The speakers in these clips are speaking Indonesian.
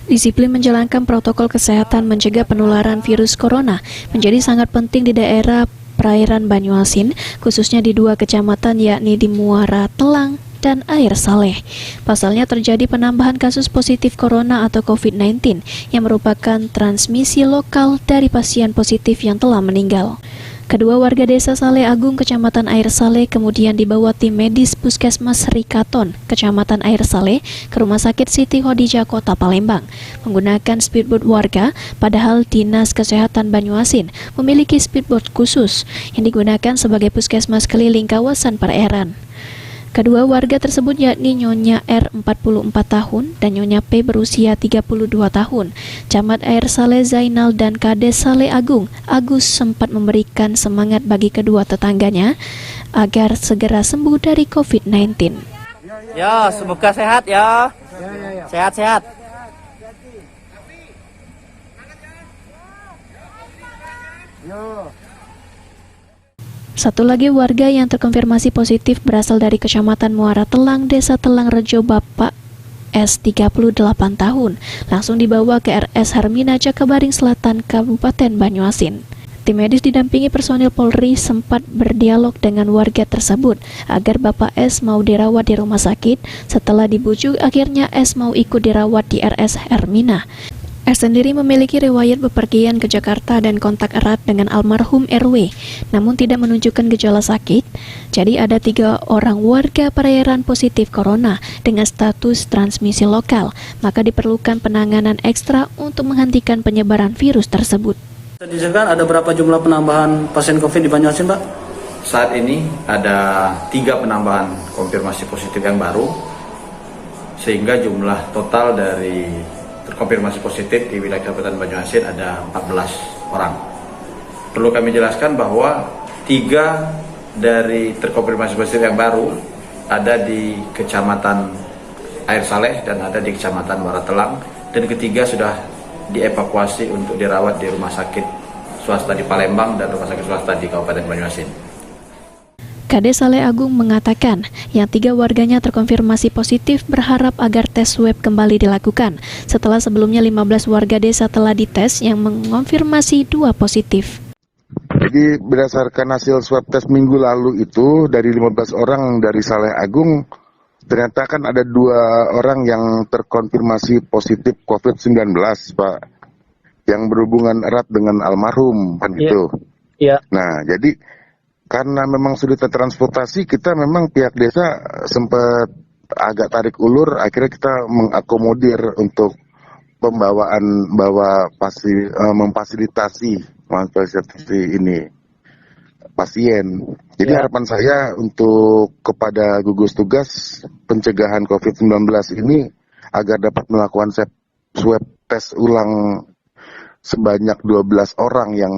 Disiplin menjalankan protokol kesehatan mencegah penularan virus corona menjadi sangat penting di daerah perairan Banyuasin, khususnya di dua kecamatan yakni di Muara Telang dan Air Saleh. Pasalnya terjadi penambahan kasus positif corona atau COVID-19 yang merupakan transmisi lokal dari pasien positif yang telah meninggal. Kedua warga desa Saleh Agung, Kecamatan Air Saleh kemudian dibawa tim medis Puskesmas Rikaton, Kecamatan Air Saleh, ke Rumah Sakit Siti Khadijah, Kota Palembang, menggunakan speedboat warga, padahal Dinas Kesehatan Banyuasin memiliki speedboat khusus yang digunakan sebagai puskesmas keliling kawasan perairan. Kedua warga tersebut yakni Nyonya R 44 tahun dan Nyonya P berusia 32 tahun. Camat Air Saleh Zainal dan Kades Saleh Agung Agus sempat memberikan semangat bagi kedua tetangganya agar segera sembuh dari COVID-19. Ya, semoga sehat ya. Sehat-sehat. Satu lagi warga yang terkonfirmasi positif berasal dari Kecamatan Muara Telang, Desa Telang Rejo, Bapak S 38 tahun, langsung dibawa ke RS Hermina Jakabaring Selatan, Kabupaten Banyuasin. Tim medis didampingi personil Polri sempat berdialog dengan warga tersebut agar Bapak S mau dirawat di rumah sakit. Setelah dibujuk, akhirnya S mau ikut dirawat di RS Hermina. S sendiri memiliki riwayat bepergian ke Jakarta dan kontak erat dengan almarhum RW, namun tidak menunjukkan gejala sakit. Jadi ada 3 orang warga perairan positif corona dengan status transmisi lokal, maka diperlukan penanganan ekstra untuk menghentikan penyebaran virus tersebut. Dijelaskan ada berapa jumlah penambahan pasien COVID di Banyuasin, Pak? Saat ini ada 3 penambahan konfirmasi positif yang baru, sehingga jumlah total dari terkonfirmasi positif di wilayah Kabupaten Banyuasin ada 14 orang. Perlu kami jelaskan bahwa 3 dari terkonfirmasi positif yang baru ada di Kecamatan Air Saleh dan ada di Kecamatan Muara Telang, dan ketiga sudah dievakuasi untuk dirawat di rumah sakit swasta di Palembang dan rumah sakit swasta di Kabupaten Banyuasin. Kades Saleh Agung mengatakan yang 3 warganya terkonfirmasi positif berharap agar tes swab kembali dilakukan setelah sebelumnya 15 warga desa telah dites yang mengonfirmasi 2 positif. Jadi berdasarkan hasil swab tes minggu lalu itu dari 15 orang dari Saleh Agung, ternyata kan ada 2 orang yang terkonfirmasi positif COVID-19, Pak, yang berhubungan erat dengan almarhum kan gitu. Iya. Nah, jadi karena memang sudah tertransportasi, kita memang pihak desa sempat agak tarik ulur, akhirnya kita mengakomodir untuk pembawaan memfasilitasi ini pasien. Jadi harapan saya untuk kepada gugus tugas pencegahan COVID-19 ini agar dapat melakukan swab tes ulang sebanyak 12 orang yang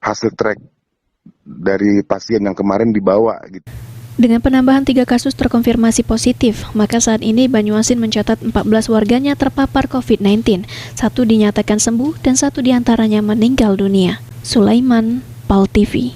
hasil track dari pasien yang kemarin dibawa gitu. Dengan penambahan 3 kasus terkonfirmasi positif, maka saat ini Banyuasin mencatat 14 warganya terpapar COVID-19, 1 dinyatakan sembuh dan 1 diantaranya meninggal dunia. Sulaiman, PAL TV.